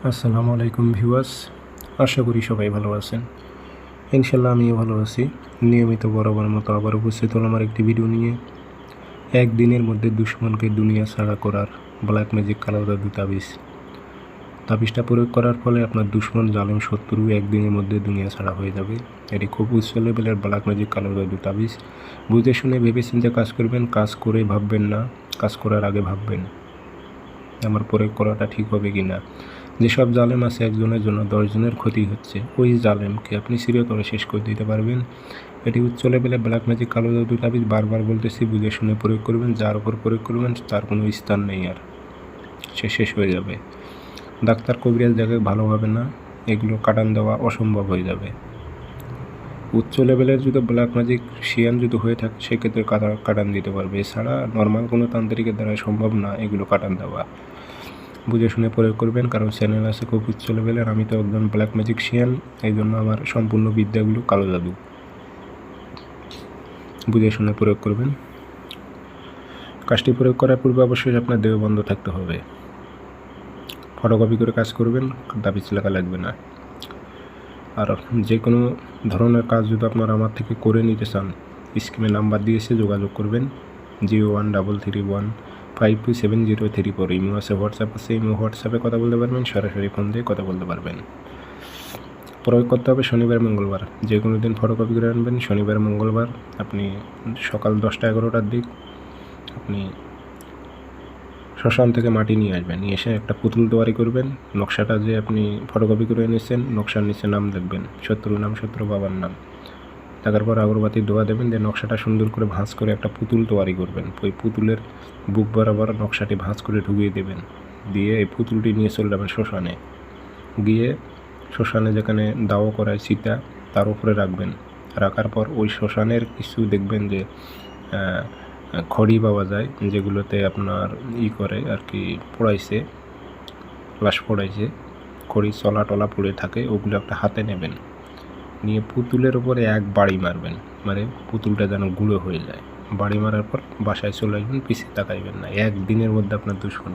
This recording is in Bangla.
আসসালামু আলাইকুম ভিউয়ার্স, আশা করি সবাই ভালো আছেন। ইনশাল্লাহ আমিও ভালো আছি। নিয়মিত বরাবর মতো আবার উপস্থিত হলাম আমার একটি ভিডিও নিয়ে। একদিনের মধ্যে দুশ্মনকে দুনিয়া ছাড়া করার ব্ল্যাক ম্যাজিক কালো জাদু তাবিজ। তাবিজটা প্রয়োগ করার ফলে আপনার দুশ্মন জালেম শত্রু একদিনের মধ্যে দুনিয়া ছাড়া হয়ে যাবে। এটি খুব উচ্চ লেভেলের ব্ল্যাক ম্যাজিক কালো জাদু তাবিজ। বুঝে শুনে ভেবে চিন্তে কাজ করবেন, কাজ করে ভাববেন না, কাজ করার আগে ভাববেন আমার প্রয়োগ করাটা ঠিক হবে কি না। যেসব জালেম আছে একজনের জন্য 10 জনের ক্ষতি হচ্ছে, ওই জালেমকে আপনি চিরতরে শেষ করে দিতে পারবেন। এটি উচ্চ লেভেলে ব্ল্যাক ম্যাজিক কালো জাদু তাবিজ। বারবার বলতেছি, বুঝে শুনে প্রয়োগ করবেন। যার উপর প্রয়োগ করবেন তার কোনো স্থান নেই, আর সে শেষ হয়ে যাবে। ডাক্তার কবিরাজ দেখে ভালো হবে না, এগুলো কাটান দেওয়া অসম্ভব হয়ে যাবে। উচ্চ লেভেলের যদি ব্ল্যাক ম্যাজিক শিয়ান যদি হয়ে থাকে সেক্ষেত্রে কাটান দিতে পারবে, এছাড়া নর্মাল কোনো তান্ত্রিকের দ্বারা সম্ভব না এগুলো কাটান দেওয়া। বুঝে শুনে প্রয়োগ করবেন, কারণ চ্যানেল আছে খুব উচ্চ লেভেলের। আমি তো একজন ব্ল্যাক ম্যাজিকশিয়ান, এই জন্য আমার সম্পূর্ণ বিদ্যাগুলো কালো জাদু। বুঝে শুনে প্রয়োগ করবেন। কাজটি প্রয়োগ করার পূর্বে অবশ্যই আপনার দেহ বন্ধ থাকতে হবে। ফটোকপি করে কাজ করবেন, তাবিজ লেখা লাগবে না। আর যে কোনো ধরনের কাজ যদি আপনারা আমার থেকে করে নিতে চান, স্ক্রিনে নাম্বার দিয়েছে, যোগাযোগ করবেন 0133152703 ইমো আছে, হোয়াটসঅ্যাপ আছে। ইমো হোয়াটসঅ্যাপে কথা বলতে পারবেন, সরাসরি ফোন দিয়ে কথা বলতে পারবেন। প্রয়োগ করতে হবে শনিবার মঙ্গলবার, যে কোনো দিন ফটোকপি করে আনবেন। শনিবার মঙ্গলবার আপনি সকাল 10টা-11টার দিক আপনি শ্মশান থেকে মাটি নিয়ে আসবেন, নিয়ে এসে একটা পুতুল তৈরি করবেন। নকশাটা যে আপনি ফটোকপি করে এনেছেন, নকশার নিচে নাম লিখবেন, শত্রু নাম, শত্রু বাবার নাম। তারপর আগরবাতি ধোয়া দেবেন, দিয়ে নকশাটা সুন্দর করে ভাঁজ করে একটা পুতুল তৈরি করবেন। ওই পুতুলের বুক বরাবর নকশাটি ভাঁজ করে ঢুকিয়ে দেবেন, দিয়ে এই পুতুলটি নিয়ে চলে যাবেন শ্মশানে। গিয়ে শ্মশানে যেখানে দাও করায় চিতা, তার উপরে রাখবেন। রাখার পর ওই শ্মশানের কিছু দেখবেন যে খড়ি পাওয়া যায়, যেগুলোতে আপনার করে আর কি পোড়াইছে, লাশ পোড়াইছে, খড়ি চলা টলা পড়ে থাকে, ওগুলো একটা হাতে নেবেন। নিয়ে পুতুলের উপরে এক বাড়ি মারবেন, মানে পুতুলটা যেন গুঁড়ো হয়ে যায়। বাড়ি মারার পর বাসায় চলে আসবেন, পিছিয়ে তাকাইবেন না। একদিনের মধ্যে আপনার দুশ্মন